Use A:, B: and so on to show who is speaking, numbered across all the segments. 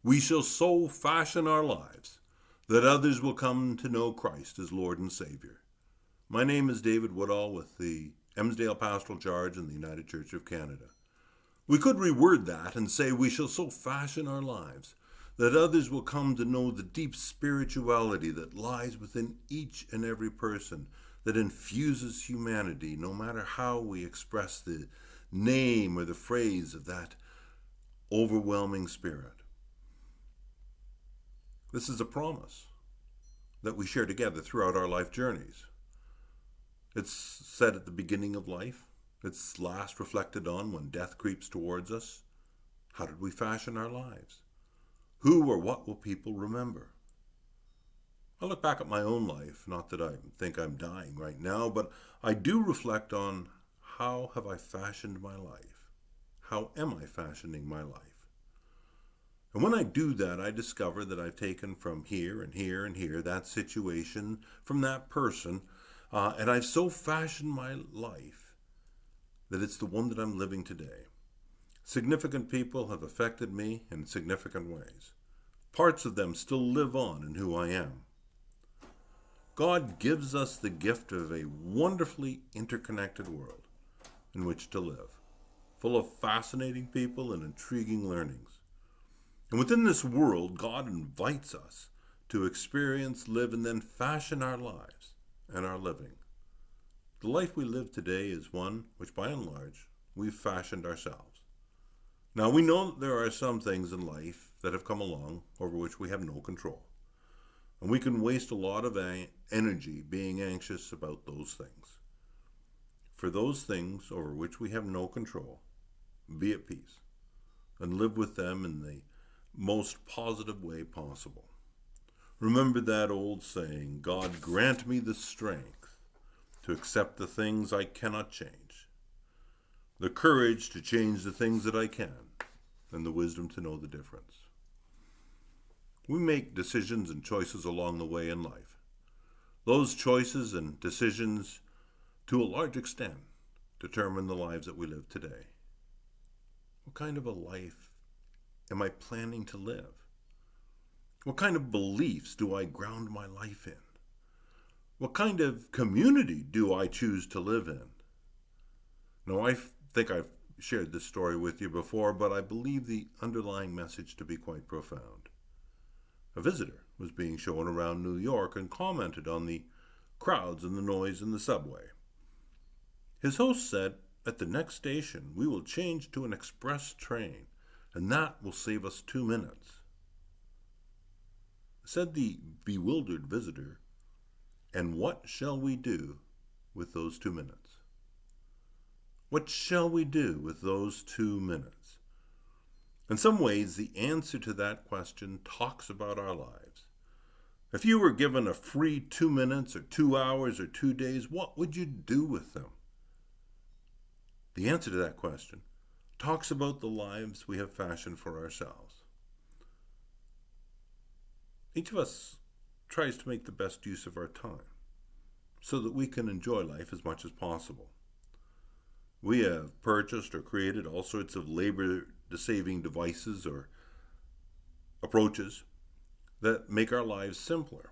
A: We shall so fashion our lives that others will come to know Christ as Lord and Savior. My name is David Woodall with the Emsdale Pastoral Charge in the United Church of Canada. We could reword that and say we shall so fashion our lives that others will come to know the deep spirituality that lies within each and every person that infuses humanity, no matter how we express the name or the phrase of that overwhelming spirit. This is a promise that we share together throughout our life journeys. It's said at the beginning of life. It's last reflected on when death creeps towards us. How did we fashion our lives? Who or what will people remember? I look back at my own life, not that I think I'm dying right now, but I do reflect on how have I fashioned my life? How am I fashioning my life? And when I do that, I discover that I've taken from here and here and here that situation from that person, and I've so fashioned my life that it's the one that I'm living today. Significant people have affected me in significant ways. Parts of them still live on in who I am. God gives us the gift of a wonderfully interconnected world in which to live, full of fascinating people and intriguing learnings. And within this world, God invites us to experience, live, and then fashion our lives and our living. The life we live today is one which, by and large, we've fashioned ourselves. Now, we know that there are some things in life that have come along over which we have no control. And we can waste a lot of energy being anxious about those things. For those things over which we have no control, be at peace and live with them in the most positive way possible. Remember that old saying, God grant me the strength to accept the things I cannot change, the courage to change the things that I can, and the wisdom to know the difference. We make decisions and choices along the way in life. Those choices and decisions, to a large extent, determine the lives that we live today. What kind of a life am I planning to live? What kind of beliefs do I ground my life in? What kind of community do I choose to live in? Now, I think I've shared this story with you before, but I believe the underlying message to be quite profound. A visitor was being shown around New York and commented on the crowds and the noise in the subway. His host said, "At the next station, we will change to an express train, and that will save us 2 minutes." Said the bewildered visitor, "And what shall we do with those 2 minutes? What shall we do with those 2 minutes?" In some ways, the answer to that question talks about our lives. If you were given a free 2 minutes or 2 hours or 2 days, what would you do with them? The answer to that question talks about the lives we have fashioned for ourselves. Each of us tries to make the best use of our time so that we can enjoy life as much as possible. We have purchased or created all sorts of labor-saving devices or approaches that make our lives simpler.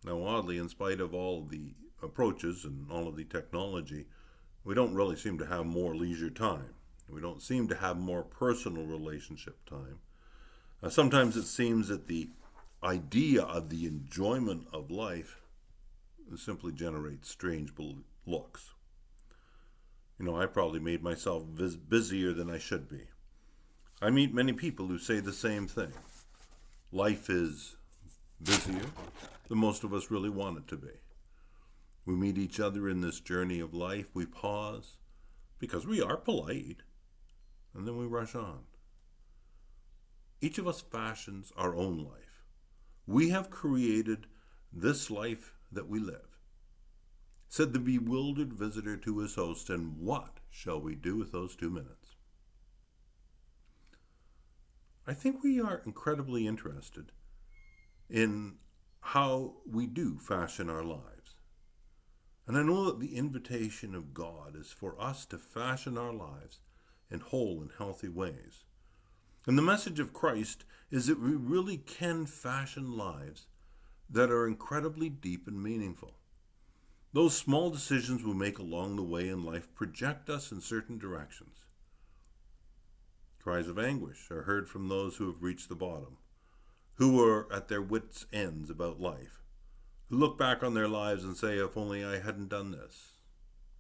A: Now, oddly, in spite of all the approaches and all of the technology, we don't really seem to have more leisure time. We don't seem to have more personal relationship time. Sometimes it seems that the idea of the enjoyment of life simply generates strange looks. I probably made myself busier than I should be. I meet many people who say the same thing. Life is busier than most of us really want it to be. We meet each other in this journey of life. We pause because we are polite, and then we rush on. Each of us fashions our own life. We have created this life that we live. Said the bewildered visitor to his host, "And what shall we do with those 2 minutes?" I think we are incredibly interested in how we do fashion our lives. And I know that the invitation of God is for us to fashion our lives in whole and healthy ways. And the message of Christ is that we really can fashion lives that are incredibly deep and meaningful. Those small decisions we make along the way in life project us in certain directions. Cries of anguish are heard from those who have reached the bottom, who are at their wits' ends about life, who look back on their lives and say, if only I hadn't done this,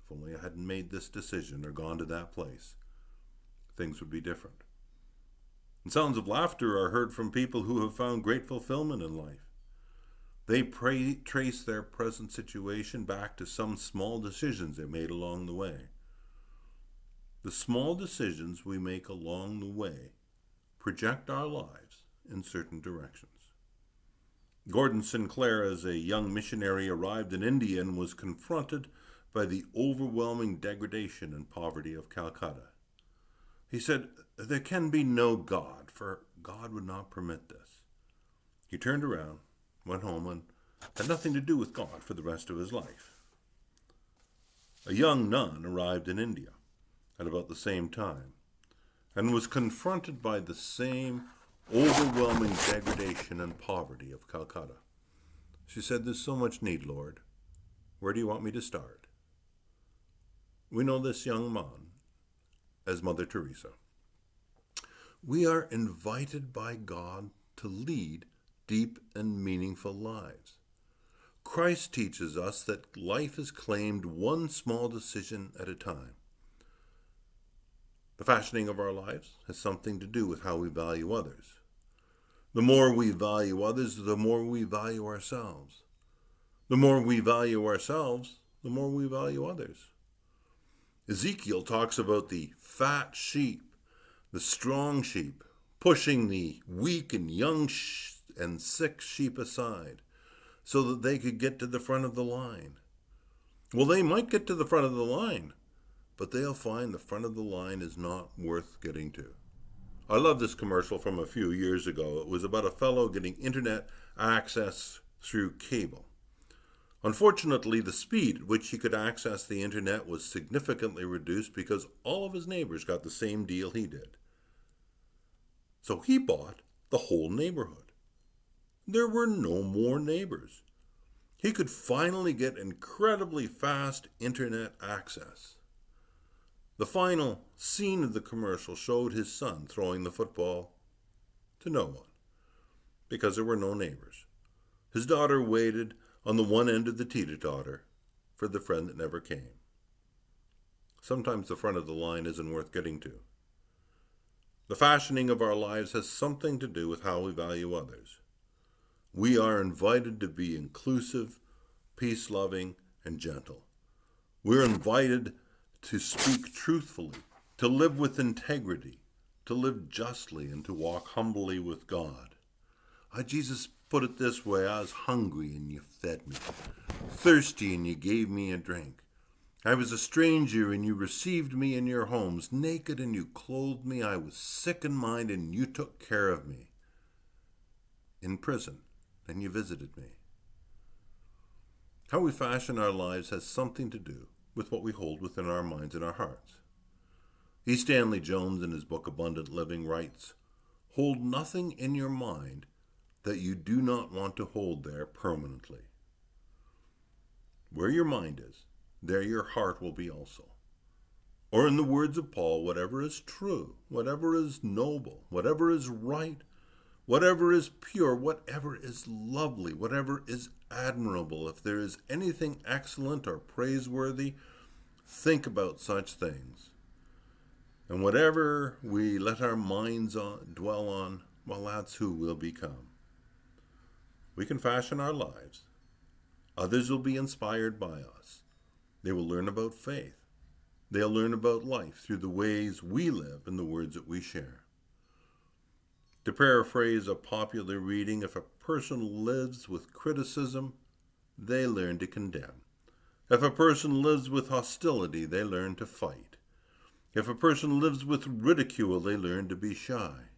A: if only I hadn't made this decision or gone to that place, things would be different. And sounds of laughter are heard from people who have found great fulfillment in life. They trace their present situation back to some small decisions they made along the way. The small decisions we make along the way project our lives in certain directions. Gordon Sinclair, as a young missionary, arrived in India and was confronted by the overwhelming degradation and poverty of Calcutta. He said, "There can be no God, for God would not permit this." He turned around, went home, and had nothing to do with God for the rest of his life. A young nun arrived in India at about the same time and was confronted by the same overwhelming degradation and poverty of Calcutta. She said, "There's so much need, Lord. Where do you want me to start?" We know this young man as Mother Teresa. We are invited by God to lead deep and meaningful lives. Christ teaches us that life is claimed one small decision at a time. The fashioning of our lives has something to do with how we value others. The more we value others, the more we value ourselves. The more we value ourselves, the more we value others. Ezekiel talks about the fat sheep, the strong sheep, pushing the weak and young and sick sheep aside so that they could get to the front of the line. Well, they might get to the front of the line, but they'll find the front of the line is not worth getting to. I love this commercial from a few years ago. It was about a fellow getting internet access through cable. Unfortunately, the speed at which he could access the internet was significantly reduced because all of his neighbors got the same deal he did. So he bought the whole neighborhood. There were no more neighbors. He could finally get incredibly fast internet access. The final scene of the commercial showed his son throwing the football to no one because there were no neighbors. His daughter waited on the one end of the teeter-totter for the friend that never came. Sometimes the front of the line isn't worth getting to. The fashioning of our lives has something to do with how we value others. We are invited to be inclusive, peace-loving, and gentle. We're invited to speak truthfully, to live with integrity, to live justly, and to walk humbly with God. Jesus put it this way: I was hungry and you fed me, thirsty and you gave me a drink. I was a stranger and you received me in your homes, naked and you clothed me. I was sick in mind and you took care of me. In prison and you visited me. How we fashion our lives has something to do with what we hold within our minds and our hearts. E. Stanley Jones, in his book Abundant Living, writes, "Hold nothing in your mind that you do not want to hold there permanently." Where your mind is, there your heart will be also. Or in the words of Paul, whatever is true, whatever is noble, whatever is right, whatever is pure, whatever is lovely, whatever is admirable, if there is anything excellent or praiseworthy, think about such things. And whatever we let our minds dwell on, well, that's who we'll become. We can fashion our lives. Others will be inspired by us. They will learn about faith. They'll learn about life through the ways we live and the words that we share. To paraphrase a popular reading, if a person lives with criticism, they learn to condemn. If a person lives with hostility, they learn to fight. If a person lives with ridicule, they learn to be shy.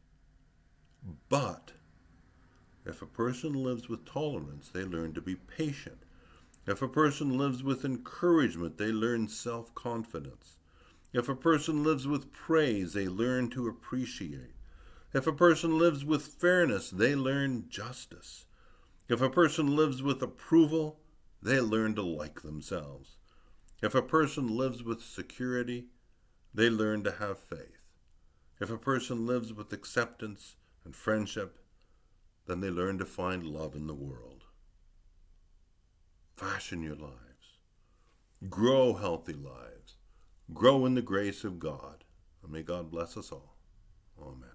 A: But if a person lives with tolerance, they learn to be patient. If a person lives with encouragement, they learn self-confidence. If a person lives with praise, they learn to appreciate. If a person lives with fairness, they learn justice. If a person lives with approval, they learn to like themselves. If a person lives with security, they learn to have faith. If a person lives with acceptance and friendship, then they learn to find love in the world. Fashion your lives. Grow healthy lives. Grow in the grace of God. And may God bless us all. Amen.